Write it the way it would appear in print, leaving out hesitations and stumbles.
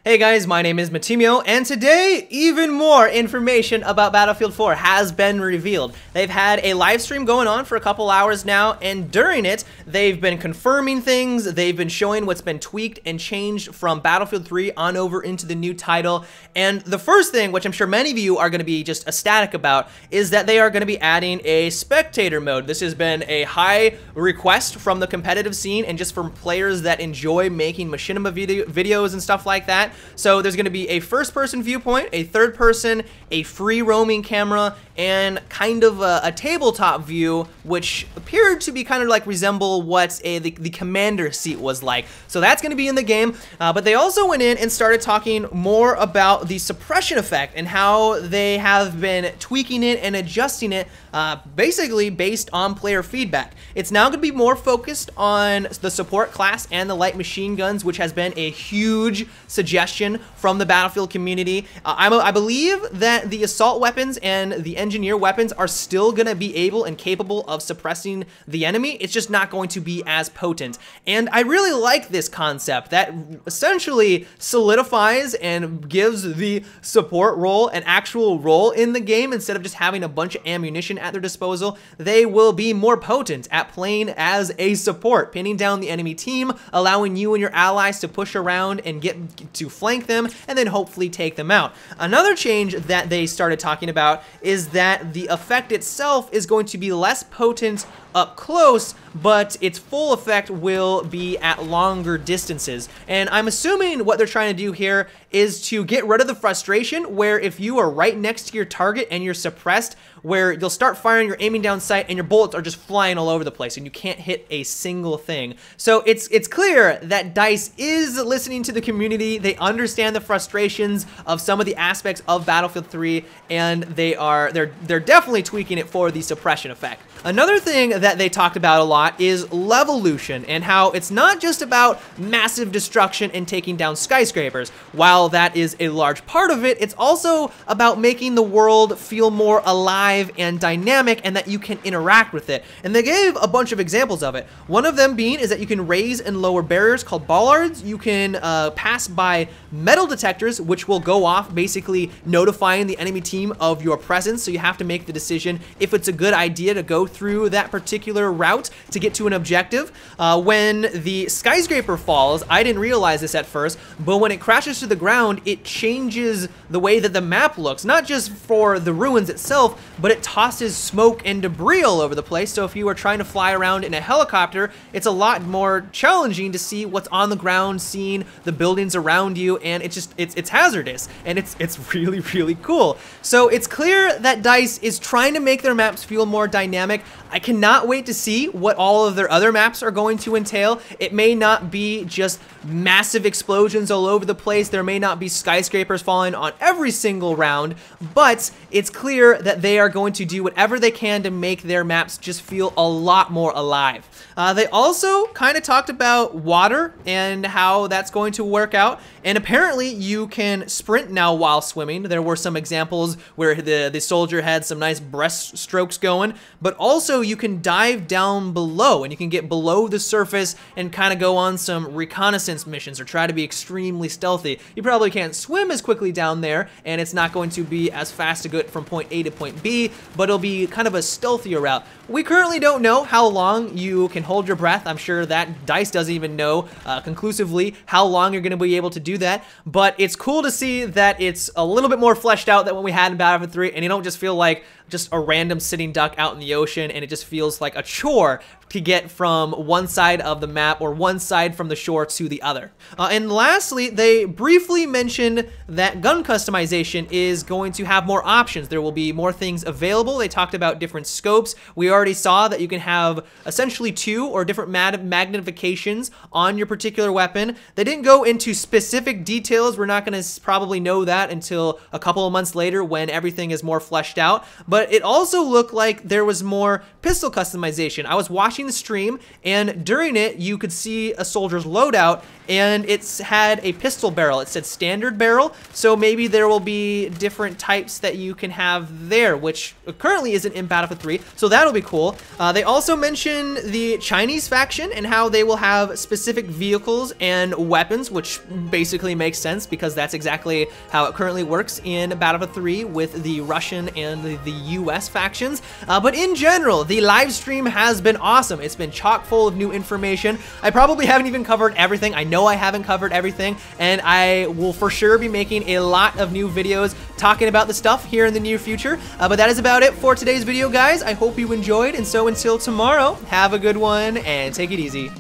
Hey guys, my name is Matimio, and today, even more information about Battlefield 4 has been revealed. They've had a live stream going on for a couple hours now, and during it, they've been confirming things, they've been showing what's been tweaked and changed from Battlefield 3 on over into the new title. And the first thing, which I'm sure many of you are going to be just ecstatic about, is that they are going to be adding a Spectator mode. This has been a high request from the competitive scene and just from players that enjoy making machinima videos and stuff like that. So there's going to be a first-person viewpoint, a third-person, a free roaming camera, and kind of a tabletop view, which appeared to be kind of like resemble what the commander seat was like. So that's going to be in the game, but they also went in and started talking more about the suppression effect and how they have been tweaking it and adjusting it basically based on player feedback. It's now going to be more focused on the support class and the light machine guns, which has been a huge suggestion from the Battlefield community. I believe that the assault weapons and the engineer weapons are still going to be able and capable of suppressing the enemy. It's just not going to be as potent. And I really like this concept that essentially solidifies and gives the support role an actual role in the game instead of just having a bunch of ammunition at their disposal. They will be more potent at playing as a support, pinning down the enemy team, allowing you and your allies to push around and get to flank them and then hopefully take them out. Another change that they started talking about is that the effect itself is going to be less potent up close, but its full effect will be at longer distances. And I'm assuming what they're trying to do here is to get rid of the frustration where if you are right next to your target and you're suppressed, where you'll start firing, you're aiming down sight, and your bullets are just flying all over the place and you can't hit a single thing. So it's clear that DICE is listening to the community. They understand the frustrations of some of the aspects of Battlefield 3, and they're definitely tweaking it for the suppression effect. Another thing that they talked about a lot is Levolution and how it's not just about massive destruction and taking down skyscrapers. While that is a large part of it, it's also about making the world feel more alive and dynamic and that you can interact with it. And they gave a bunch of examples of it. One of them being is that you can raise and lower barriers called bollards. You can pass by metal detectors, which will go off, basically notifying the enemy team of your presence. So you have to make the decision if it's a good idea to go through that particular route to get to an objective. When the skyscraper falls, I didn't realize this at first, but when it crashes to the ground, it changes the way that the map looks, not just for the ruins itself, but it tosses smoke and debris all over the place. So if you are trying to fly around in a helicopter, it's a lot more challenging to see what's on the ground, seeing the buildings around you, and it's hazardous, and it's really, really cool. So it's clear that DICE is trying to make their maps feel more dynamic. I cannot wait to see what all of their other maps are going to entail. It may not be just massive explosions all over the place. There may not be skyscrapers falling on every single round, but it's clear that they are going to do whatever they can to make their maps just feel a lot more alive. They also kind of talked about water and how that's going to work out, and apparently you can sprint now while swimming. There were some examples where the soldier had some nice breaststrokes going, but also you can dive down below and you can get below the surface and kind of go on some reconnaissance missions or try to be extremely stealthy. You probably can't swim as quickly down there, and it's not going to be as fast to get from point A to point B, but it'll be kind of a stealthier route. We currently don't know how long you can hold your breath. I'm sure that DICE doesn't even know conclusively how long you're going to be able to do that, but it's cool to see that it's a little bit more fleshed out than what we had in Battlefield 3, and you don't just feel like just a random sitting duck out in the ocean, and it just feels like a chore to get from one side of the map or one side from the shore to the other. And lastly, they briefly mentioned that gun customization is going to have more options. There will be more things available. They talked about different scopes. We already saw that you can have essentially 2 or different magnifications on your particular weapon. They didn't go into specific details. We're not going to probably know that until a couple of months later when everything is more fleshed out. But it also looked like there was more pistol customization. I was watching the stream, and during it, you could see a soldier's loadout, and it's had a pistol barrel. It said standard barrel, so maybe there will be different types that you can have there, which currently isn't in Battlefield 3, so that'll be cool. They also mention the Chinese faction and how they will have specific vehicles and weapons, which basically makes sense because that's exactly how it currently works in Battlefield 3 with the Russian and the US factions. But in general, the live stream has been awesome. It's been chock full of new information. I probably haven't even covered everything. I know I haven't covered everything, and I will for sure be making a lot of new videos talking about the stuff here in the near future. But that is about it for today's video, guys. I hope you enjoyed, and so until tomorrow, have a good one and take it easy.